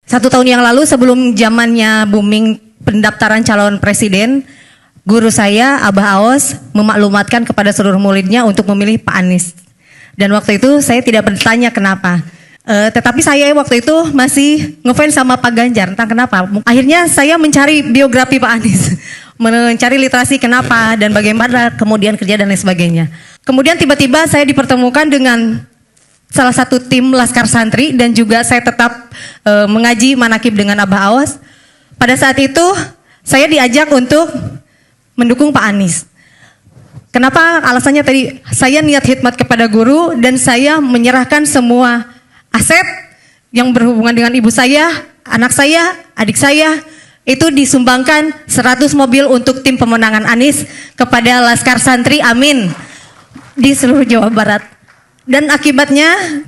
1 tahun yang lalu sebelum zamannya booming pendaftaran calon presiden, guru saya, Abah Aos, memaklumatkan kepada seluruh muridnya untuk memilih Pak Anies. Dan waktu itu saya tidak bertanya kenapa. Tetapi saya waktu itu masih ngefans sama Pak Ganjar, entah kenapa. Akhirnya saya mencari biografi Pak Anies, mencari literasi kenapa dan bagaimana kemudian kerja dan lain sebagainya. Kemudian tiba-tiba saya dipertemukan dengan salah satu tim Laskar Santri dan juga saya tetap mengaji manakib dengan Abah Aos. Pada saat itu saya diajak untuk mendukung Pak Anies. Kenapa? Alasannya tadi saya niat khidmat kepada guru dan saya menyerahkan semua aset yang berhubungan dengan ibu saya, anak saya, adik saya, itu disumbangkan 100 mobil untuk tim pemenangan Anies kepada Laskar Santri, amin, di seluruh Jawa Barat. Dan akibatnya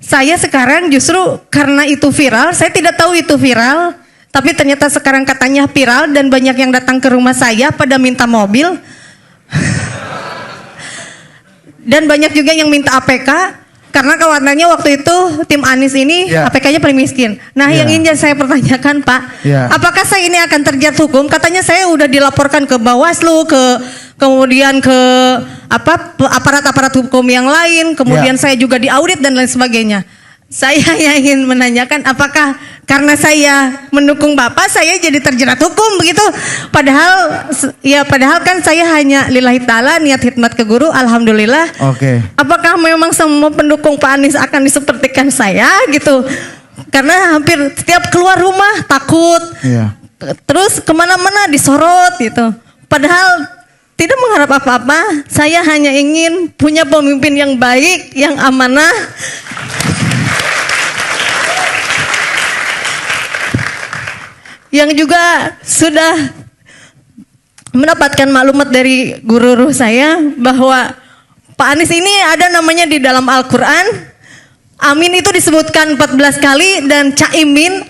saya sekarang justru karena itu viral, saya tidak tahu itu viral, tapi ternyata sekarang katanya viral dan banyak yang datang ke rumah saya pada minta mobil. Dan banyak juga yang minta APK. Karena kawanannya waktu itu tim Anies ini APK-nya paling miskin. Nah yang ingin saya pertanyakan Pak, apakah saya ini akan terjerat hukum? Katanya saya udah dilaporkan ke Bawaslu, kemudian ke aparat-aparat hukum yang lain, kemudian saya juga diaudit dan lain sebagainya. Saya ingin menanyakan apakah karena saya mendukung Bapak saya jadi terjerat hukum begitu? Padahal kan saya hanya lillahi ta'ala niat khidmat ke guru, alhamdulillah. Oke. Apakah memang semua pendukung Pak Anies akan disepertikan saya gitu? Karena hampir setiap keluar rumah takut. Terus kemana-mana disorot gitu. Padahal tidak mengharap apa-apa. Saya hanya ingin punya pemimpin yang baik, yang amanah. Yang juga sudah mendapatkan maklumat dari guru saya bahwa Pak Anies ini ada namanya di dalam Al-Quran. Amin itu disebutkan 14 kali dan Caimin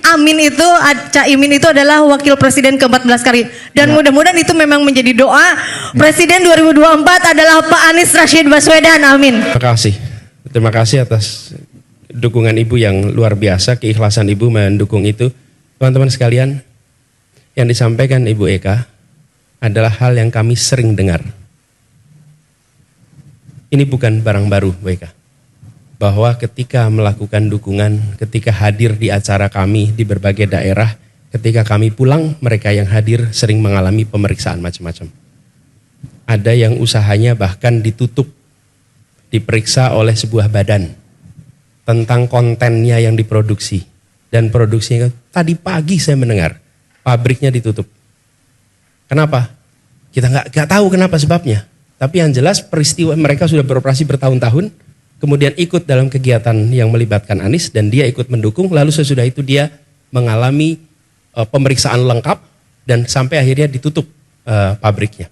itu adalah wakil presiden ke-14 kali. Dan mudah-mudahan itu memang menjadi doa Presiden 2024 adalah Pak Anies Rashid Baswedan, amin. Terima kasih atas dukungan Ibu yang luar biasa, keikhlasan Ibu mendukung itu. Teman-teman sekalian, yang disampaikan Ibu Eka adalah hal yang kami sering dengar. Ini bukan barang baru, Bu Eka. Bahwa ketika melakukan dukungan, ketika hadir di acara kami di berbagai daerah, ketika kami pulang, mereka yang hadir sering mengalami pemeriksaan macam-macam. Ada yang usahanya bahkan ditutup, diperiksa oleh sebuah badan tentang kontennya yang diproduksi. Dan produksinya tadi pagi saya mendengar pabriknya ditutup. Kenapa? Kita nggak tahu kenapa sebabnya. Tapi yang jelas peristiwa mereka sudah beroperasi bertahun-tahun, kemudian ikut dalam kegiatan yang melibatkan Anies dan dia ikut mendukung. Lalu sesudah itu dia mengalami pemeriksaan lengkap dan sampai akhirnya ditutup pabriknya.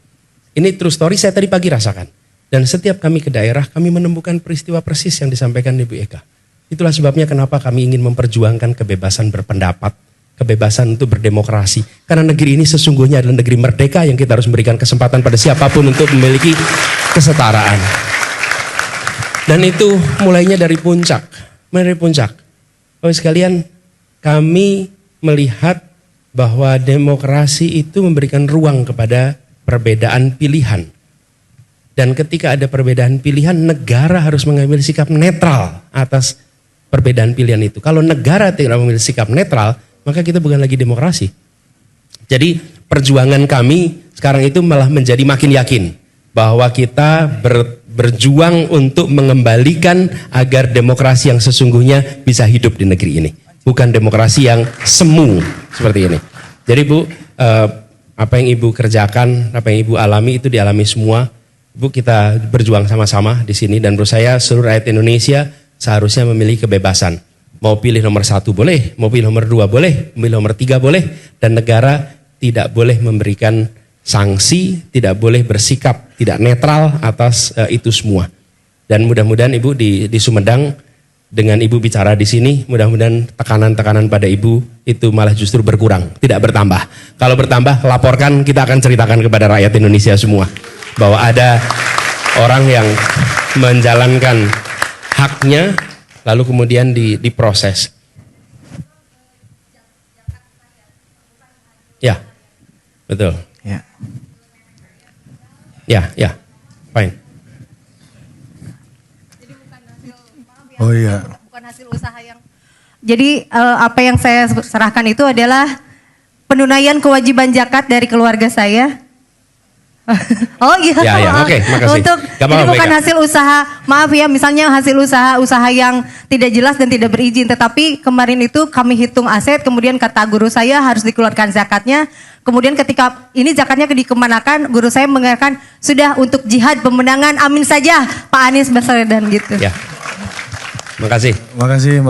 Ini true story saya tadi pagi rasakan. Dan setiap kami ke daerah kami menemukan peristiwa persis yang disampaikan Ibu Eka. Itulah sebabnya kenapa kami ingin memperjuangkan kebebasan berpendapat, kebebasan untuk berdemokrasi. Karena negeri ini sesungguhnya adalah negeri merdeka yang kita harus memberikan kesempatan pada siapapun untuk memiliki kesetaraan. Dan itu mulainya dari puncak. Bapak sekalian, kami melihat bahwa demokrasi itu memberikan ruang kepada perbedaan pilihan. Dan ketika ada perbedaan pilihan, negara harus mengambil sikap netral atas perbedaan pilihan itu. Kalau negara tidak memilih sikap netral, maka kita bukan lagi demokrasi. Jadi perjuangan kami sekarang itu malah menjadi makin yakin bahwa kita berjuang untuk mengembalikan agar demokrasi yang sesungguhnya bisa hidup di negeri ini. Bukan demokrasi yang semu seperti ini. Jadi Bu, apa yang Ibu kerjakan, apa yang Ibu alami itu dialami semua. Bu, kita berjuang sama-sama di sini dan menurut saya seluruh rakyat Indonesia seharusnya memilih kebebasan. Mau pilih nomor 1 boleh, mau pilih nomor 2 boleh, pilih nomor 3 boleh. Dan negara tidak boleh memberikan sanksi, tidak boleh bersikap tidak netral atas itu semua. Dan mudah-mudahan Ibu di Sumedang dengan Ibu bicara di sini, mudah-mudahan tekanan-tekanan pada Ibu itu malah justru berkurang, tidak bertambah. Kalau bertambah, laporkan, kita akan ceritakan kepada rakyat Indonesia semua bahwa ada orang yang menjalankan haknya lalu kemudian diproses. Ya, betul. Ya. Ya, fine. Oh iya. Bukan hasil usaha yang. Jadi apa yang saya serahkan itu adalah penunaian kewajiban zakat dari keluarga saya. Oh iya. Ya, oke, makasih. Untuk Gak apa-apa, jadi bukan Eka. hasil usaha, maaf ya, misalnya hasil usaha yang tidak jelas dan tidak berizin, tetapi kemarin itu kami hitung aset, kemudian kata guru saya harus dikeluarkan zakatnya. Kemudian ketika ini zakatnya dikemanakan, guru saya mengatakan sudah untuk jihad pemenangan, amin saja Pak Anies Baswedan gitu. Ya. Makasih. Makasih Mbak.